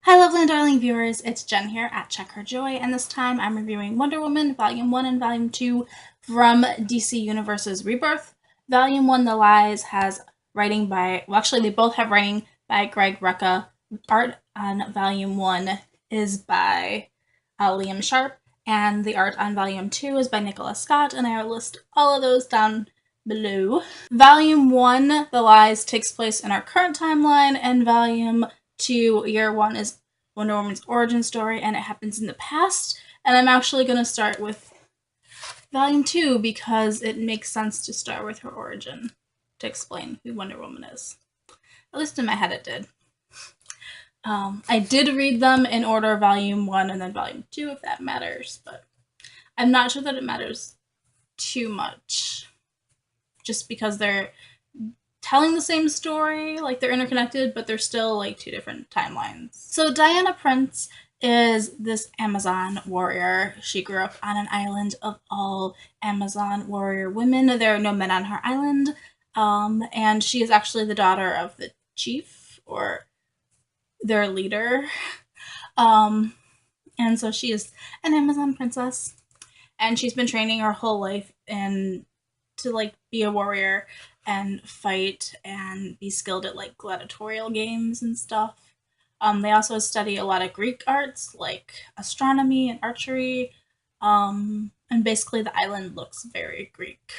Hi lovely and darling viewers, it's Jen here at Check Her Joy, and this time I'm reviewing Wonder Woman Volume 1 and Volume 2 from DC Universe's Rebirth. Volume 1, The Lies, has writing by, well actually they both have writing by Greg Rucka. Art on Volume 1 is by Liam Sharp, and the art on Volume 2 is by Nicola Scott, and I will list all of those down below. Volume 1, The Lies, takes place in our current timeline, and Volume 2, Year 1, is Wonder Woman's origin story, and it happens in the past. And I'm actually going to start with Volume 2 because it makes sense to start with her origin to explain who Wonder Woman is. At least in my head it did. I did read them in order, Volume 1 and then Volume 2, if that matters, but I'm not sure that it matters too much. Just because they're telling the same story, like they're interconnected, but they're still like two different timelines. So Diana Prince is this Amazon warrior. She grew up on an island of all Amazon warrior women. There are no men on her island, and she is actually the daughter of the chief, or their leader. And so she is an Amazon princess, and she's been training her whole life to like be a warrior and fight and be skilled at like gladiatorial games and stuff. They also study a lot of Greek arts like astronomy and archery. And basically the island looks very Greek,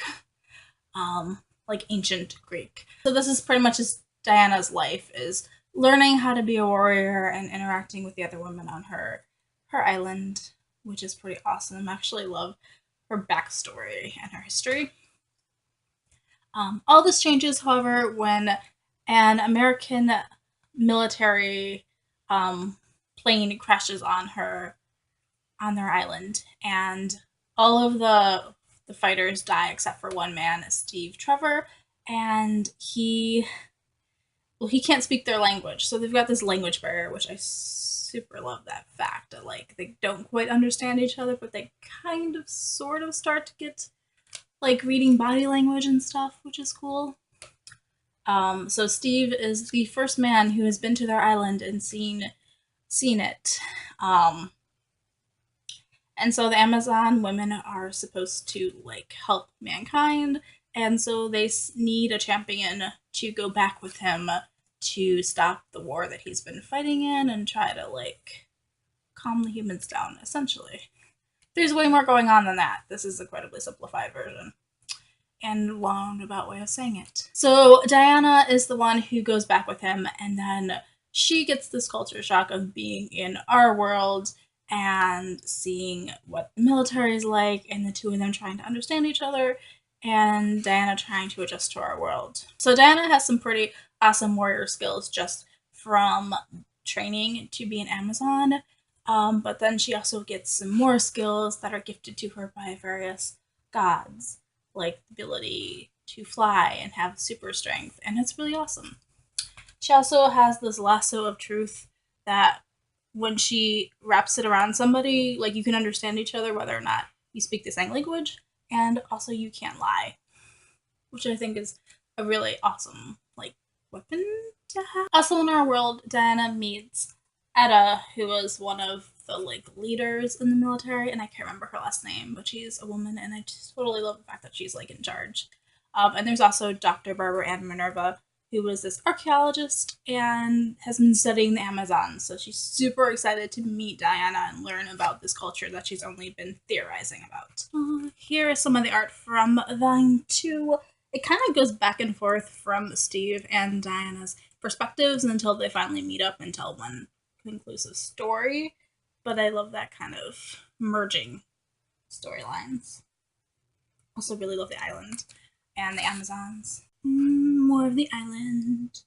like ancient Greek. So this is pretty much Diana's life, is learning how to be a warrior and interacting with the other women on her island, which is pretty awesome. I actually love her backstory and her history. All this changes, however, when an American military plane crashes on their island, and all of the fighters die except for one man, Steve Trevor, and he can't speak their language, so they've got this language barrier, which I super love that fact. Like they don't quite understand each other, but they kind of sort of start to get like reading body language and stuff, which is cool. So Steve is the first man who has been to their island and seen it. And so the Amazon women are supposed to like help mankind, and so they need a champion to go back with him to stop the war that he's been fighting in and try to like calm the humans down, essentially. There's way more going on than that. This is an incredibly simplified version and long about way of saying it. So Diana is the one who goes back with him, and then she gets this culture shock of being in our world and seeing what the military is like, and the two of them trying to understand each other, and Diana trying to adjust to our world. So Diana has some pretty awesome warrior skills just from training to be an Amazon, but then she also gets some more skills that are gifted to her by various gods, like the ability to fly and have super strength, and it's really awesome. She also has this lasso of truth that when she wraps it around somebody, like you can understand each other whether or not you speak the same language, and also you can't lie, which I think is a really awesome like weapon to have. Also in our world, Diana meets Etta, who was one of the like leaders in the military, and I can't remember her last name, but she's a woman, and I just totally love the fact that she's like in charge. And there's also Dr. Barbara Ann Minerva, who was this archaeologist and has been studying the Amazons. So she's super excited to meet Diana and learn about this culture that she's only been theorizing about. Here is some of the art from Volume 2. It kind of goes back and forth from Steve and Diana's perspectives until they finally meet up and tell one conclusive story. But I love that kind of merging storylines. Also really love the island and the Amazons. More of the island.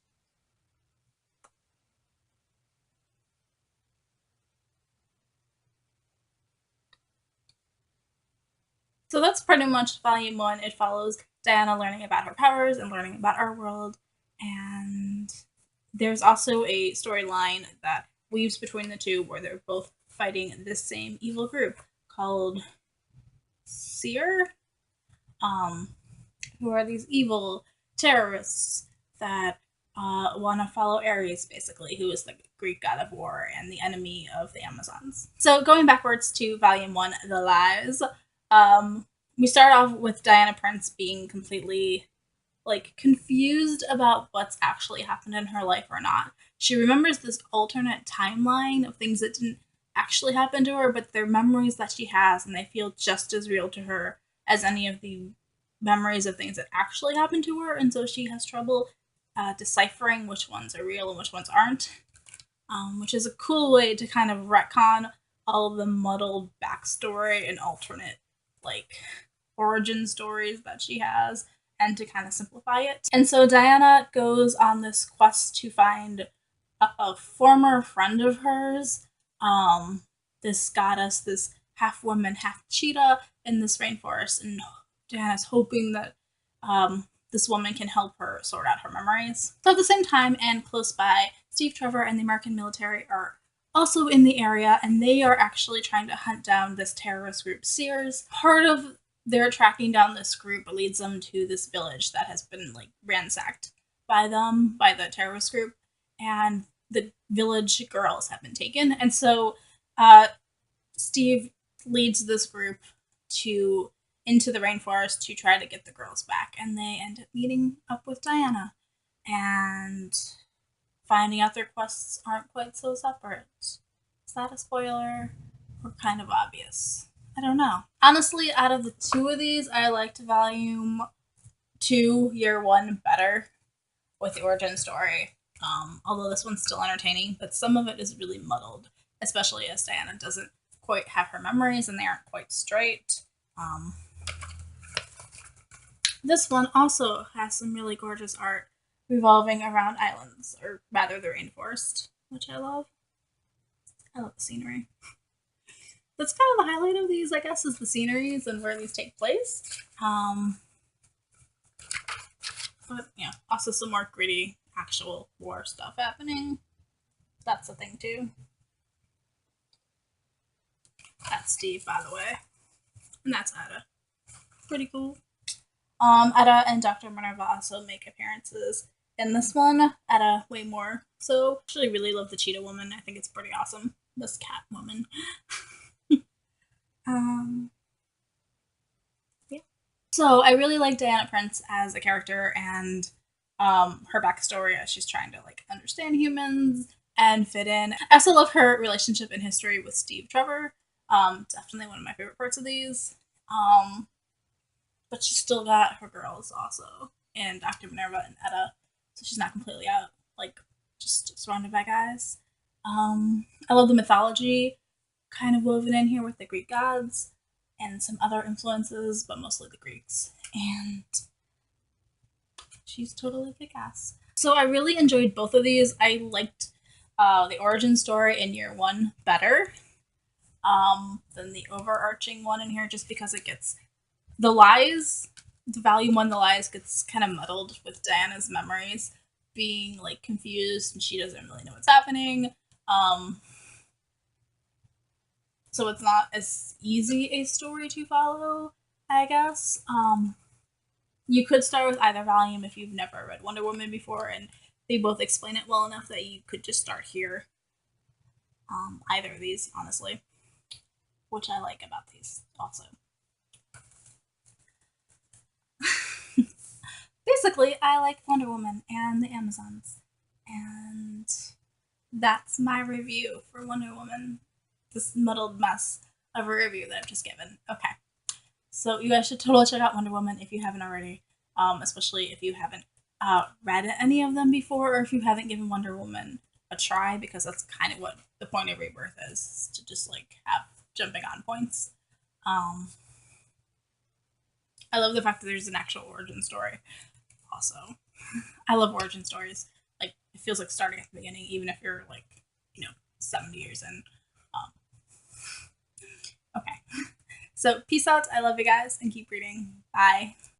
So that's pretty much Volume 1. It follows Diana learning about her powers and learning about our world. And there's also a storyline that weaves between the two where they're both fighting this same evil group called Seer, who are these evil terrorists that want to follow Ares, basically, who is the Greek god of war and the enemy of the Amazons. So going backwards to Volume 1, The Lies, we start off with Diana Prince being completely like confused about what's actually happened in her life or not. She remembers this alternate timeline of things that didn't actually happen to her, but they're memories that she has, and they feel just as real to her as any of the memories of things that actually happened to her, and so she has trouble deciphering which ones are real and which ones aren't, which is a cool way to kind of retcon all of the muddled backstory and alternate, like, origin stories that she has, and to kind of simplify it. And so Diana goes on this quest to find a former friend of hers, this goddess, this half woman, half cheetah in this rainforest, and Diana's hoping that this woman can help her sort out her memories. So at the same time, and close by, Steve Trevor and the American military are also in the area, and they are actually trying to hunt down this terrorist group, Sears. Part of their tracking down this group leads them to this village that has been like ransacked by them, by the terrorist group, and the village girls have been taken. And so Steve leads this group into the rainforest to try to get the girls back, and they end up meeting up with Diana and finding out their quests aren't quite so separate. Is that a spoiler? Or kind of obvious? I don't know. Honestly, out of the two of these, I liked Volume 2, Year 1 better with the origin story. Although this one's still entertaining, but some of it is really muddled, especially as Diana doesn't quite have her memories and they aren't quite straight. This one also has some really gorgeous art revolving around islands, or rather the rainforest, which I love. I love the scenery. That's kind of the highlight of these, I guess, is the sceneries and where these take place. But yeah, also some more gritty, actual war stuff happening. That's a thing too. That's Steve, by the way. And that's Ada. Pretty cool. Ada and Dr. Minerva also make appearances in this one. Ada way more. So, I actually really love the cheetah woman. I think it's pretty awesome. This cat woman. Yeah. So, I really like Diana Prince as a character and her backstory as she's trying to like understand humans and fit in. I also love her relationship in history with Steve Trevor. Definitely one of my favorite parts of these. But she's still got her girls also, and Dr. Minerva and Etta, so she's not completely out, like, just surrounded by guys. I love the mythology kind of woven in here with the Greek gods and some other influences, but mostly the Greeks. And she's totally kick-ass. So I really enjoyed both of these. I liked the origin story in Year 1 better than the overarching one in here, just because it gets the lies, the Volume 1, The Lies, gets kind of muddled with Diana's memories being like confused and she doesn't really know what's happening. So it's not as easy a story to follow, I guess. You could start with either volume if you've never read Wonder Woman before, and they both explain it well enough that you could just start here. Either of these, honestly, which I like about these also. Basically, I like Wonder Woman and the Amazons, and that's my review for Wonder Woman. This muddled mess of a review that I've just given. Okay, so you guys should totally check out Wonder Woman if you haven't already, especially if you haven't read any of them before, or if you haven't given Wonder Woman a try, because that's kind of what the point of Rebirth is, to just like have jumping on points. I love the fact that there's an actual origin story. Also, I love origin stories. Like, it feels like starting at the beginning, even if you're like, 70 years in. Okay. So peace out. I love you guys, and keep reading. Bye.